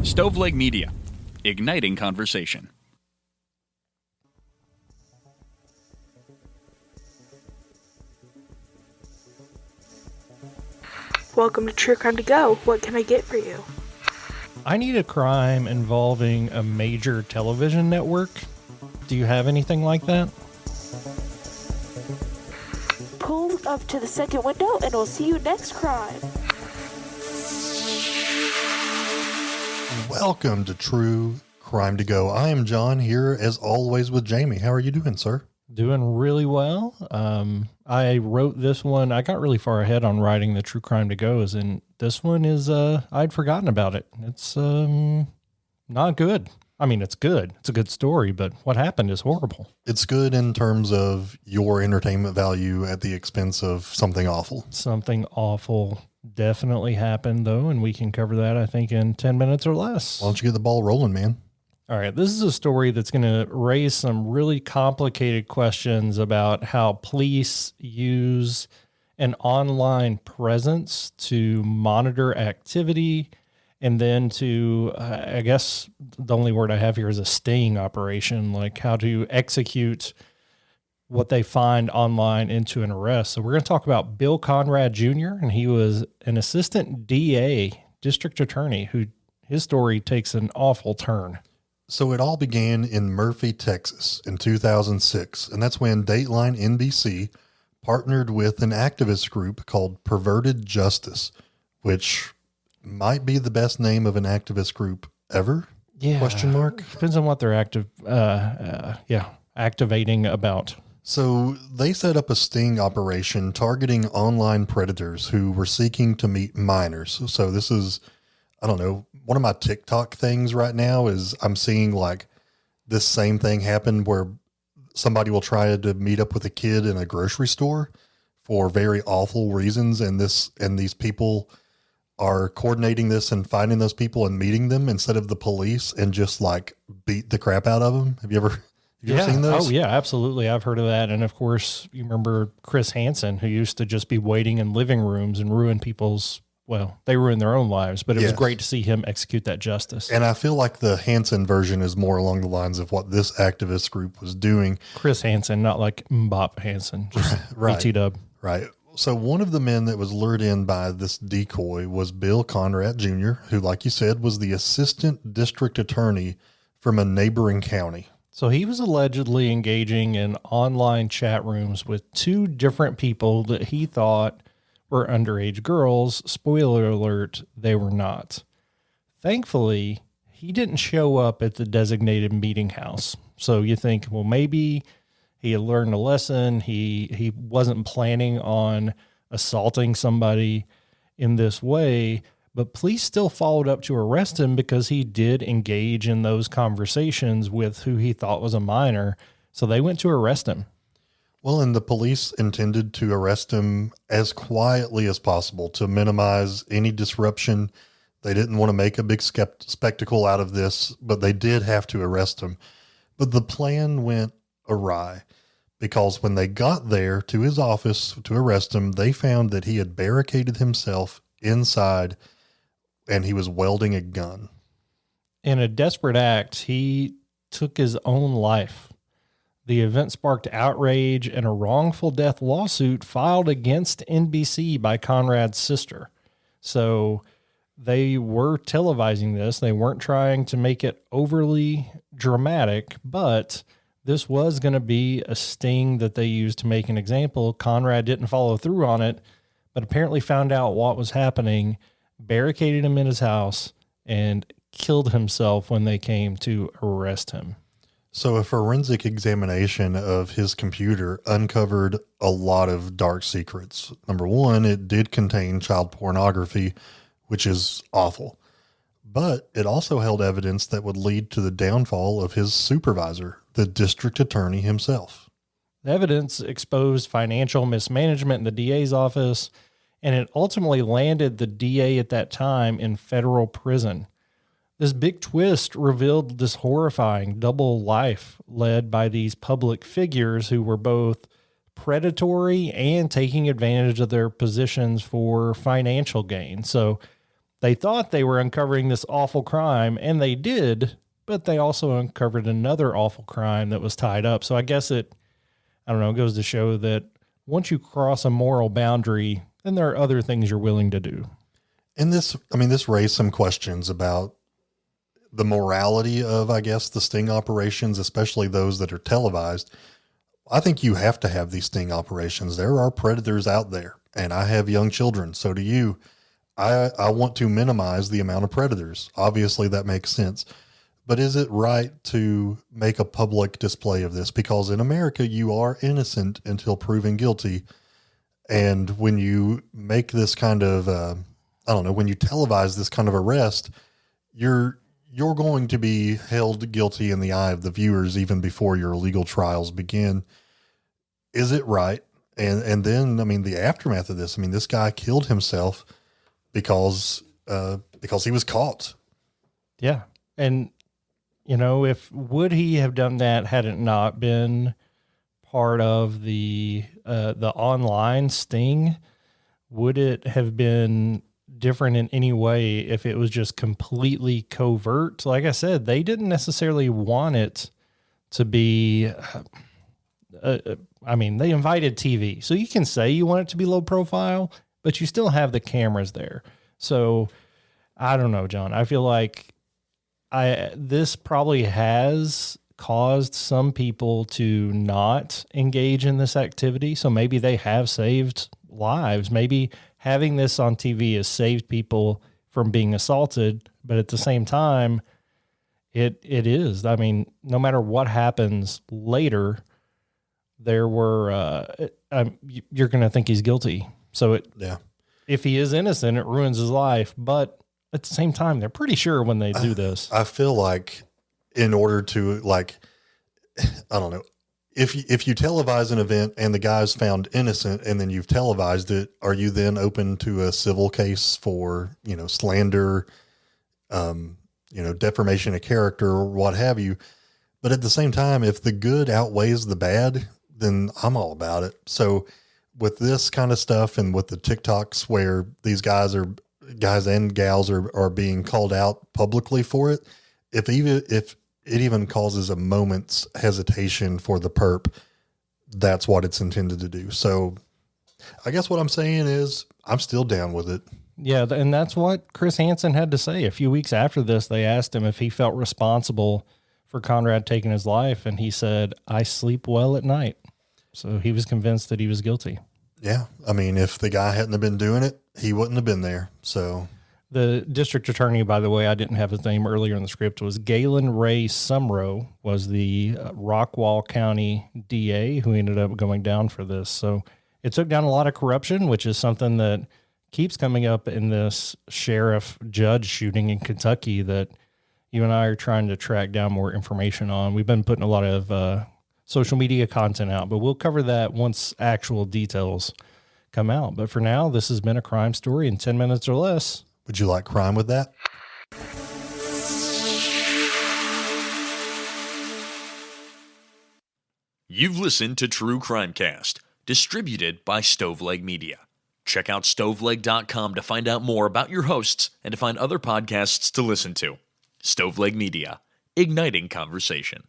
Stoveleg Media, igniting conversation. Welcome to True Crime to Go. What can I get for you? I need a crime involving a major television network. Do you have anything like that? Pull up to the second window and we'll see you next crime. Welcome to True Crime to Go. I am John here as always with Jamie. How are you doing, sir? Doing really well. I wrote this one. I got really far ahead on writing the True Crime to Go's, and this one is, I'd forgotten about it. It's not good. I mean, it's good. It's a good story, but what happened is horrible. It's good in terms of your entertainment value at the expense of something awful. Something awful definitely happened, though, and we can cover that, I think, in 10 minutes or less. Why don't you get the ball rolling, man? All right, this is a story that's going to raise some really complicated questions about how police use an online presence to monitor activity and then to, I guess the only word I have here is a sting operation, like how to execute what they find online into an arrest. So we're going to talk about Bill Conradt Jr., and he was an assistant DA, district attorney, who his story takes an awful turn. So it all began in Murphy, Texas in 2006, and that's when Dateline NBC partnered with an activist group called Perverted Justice, which might be the best name of an activist group ever? Yeah. Question mark? Depends on what they're activating about. So they set up a sting operation targeting online predators who were seeking to meet minors. So this is, I don't know, one of my TikTok things right now is I'm seeing like this same thing happen where somebody will try to meet up with a kid in a grocery store for very awful reasons. And these people are coordinating this and finding those people and meeting them instead of the police and just like beat the crap out of them. Have you ever seen those? Oh yeah, absolutely. I've heard of that. And of course you remember Chris Hansen, who used to just be waiting in living rooms and ruin they ruined their own lives, but it was great to see him execute that justice. And I feel like the Hansen version is more along the lines of what this activist group was doing. Chris Hansen, not like Mbop Hansen, just right. BT-dub. Right. So one of the men that was lured in by this decoy was Bill Conradt Jr., who, like you said, was the assistant district attorney from a neighboring county. So he was allegedly engaging in online chat rooms with two different people that he thought were underage girls. Spoiler alert, they were not. Thankfully, he didn't show up at the designated meeting house. So you think, well, maybe he had learned a lesson. He wasn't planning on assaulting somebody in this way, but police still followed up to arrest him because he did engage in those conversations with who he thought was a minor. So they went to arrest him. Well, and the police intended to arrest him as quietly as possible to minimize any disruption. They didn't want to make a big spectacle out of this, but they did have to arrest him. But the plan went awry because when they got there to his office to arrest him, they found that he had barricaded himself inside and he was welding a gun. In a desperate act, he took his own life. The event sparked outrage and a wrongful death lawsuit filed against NBC by Conrad's sister. So they were televising this. They weren't trying to make it overly dramatic, but this was going to be a sting that they used to make an example. Conrad didn't follow through on it, but apparently found out what was happening, barricaded him in his house, and killed himself when they came to arrest him. So a forensic examination of his computer uncovered a lot of dark secrets. Number one, it did contain child pornography, which is awful. But it also held evidence that would lead to the downfall of his supervisor, the district attorney himself. The evidence exposed financial mismanagement in the DA's office, and it ultimately landed the DA at that time in federal prison. This big twist revealed this horrifying double life led by these public figures who were both predatory and taking advantage of their positions for financial gain. So they thought they were uncovering this awful crime, and they did, but they also uncovered another awful crime that was tied up. So I guess I don't know, it goes to show that once you cross a moral boundary, then there are other things you're willing to do. And this raised some questions about the morality of, I guess, the sting operations, especially those that are televised. I think you have to have these sting operations. There are predators out there, and I have young children. So do you. I want to minimize the amount of predators. Obviously that makes sense, but is it right to make a public display of this? Because in America, you are innocent until proven guilty. And when you make this kind of, when you televise this kind of arrest, you're going to be held guilty in the eye of the viewers even before your legal trials begin. Is it right? And then, the aftermath of this, this guy killed himself because he was caught. Yeah. And, would he have done that had it not been part of the online sting? Would it have been different in any way if it was just completely covert? Like I said, they didn't necessarily want it to be, they invited TV. So you can say you want it to be low profile, but you still have the cameras there. So I don't know, John. I feel like this probably has caused some people to not engage in this activity. So maybe they have saved lives. Maybe having this on TV has saved people from being assaulted, but at the same time, it is. No matter what happens later, you're going to think he's guilty. So if he is innocent, it ruins his life. But at the same time, they're pretty sure when they do this. I feel like in order to if you televise an event and the guy's found innocent and then you've televised it, are you then open to a civil case for, slander, defamation of character or what have you? But at the same time, if the good outweighs the bad, then I'm all about it. So with this kind of stuff and with the TikToks where these guys and gals are being called out publicly for it, if it even causes a moment's hesitation for the perp, that's what it's intended to do. So I guess what I'm saying is I'm still down with it. Yeah, and that's what Chris Hansen had to say. A few weeks after this, they asked him if he felt responsible for Conradt taking his life, and he said, "I sleep well at night." So he was convinced that he was guilty. Yeah. If the guy hadn't have been doing it, he wouldn't have been there. So the district attorney, by the way, I didn't have his name earlier in the script, was Galen Ray Sumrow, was the Rockwall County DA who ended up going down for this. So it took down a lot of corruption, which is something that keeps coming up in this sheriff judge shooting in Kentucky that you and I are trying to track down more information on. We've been putting a lot of social media content out, but we'll cover that once actual details come out. But for now, this has been a crime story in 10 minutes or less. Would you like crime with that? You've listened to True Crimecast, distributed by Stoveleg Media. Check out stoveleg.com to find out more about your hosts and to find other podcasts to listen to. Stoveleg Media, igniting conversation.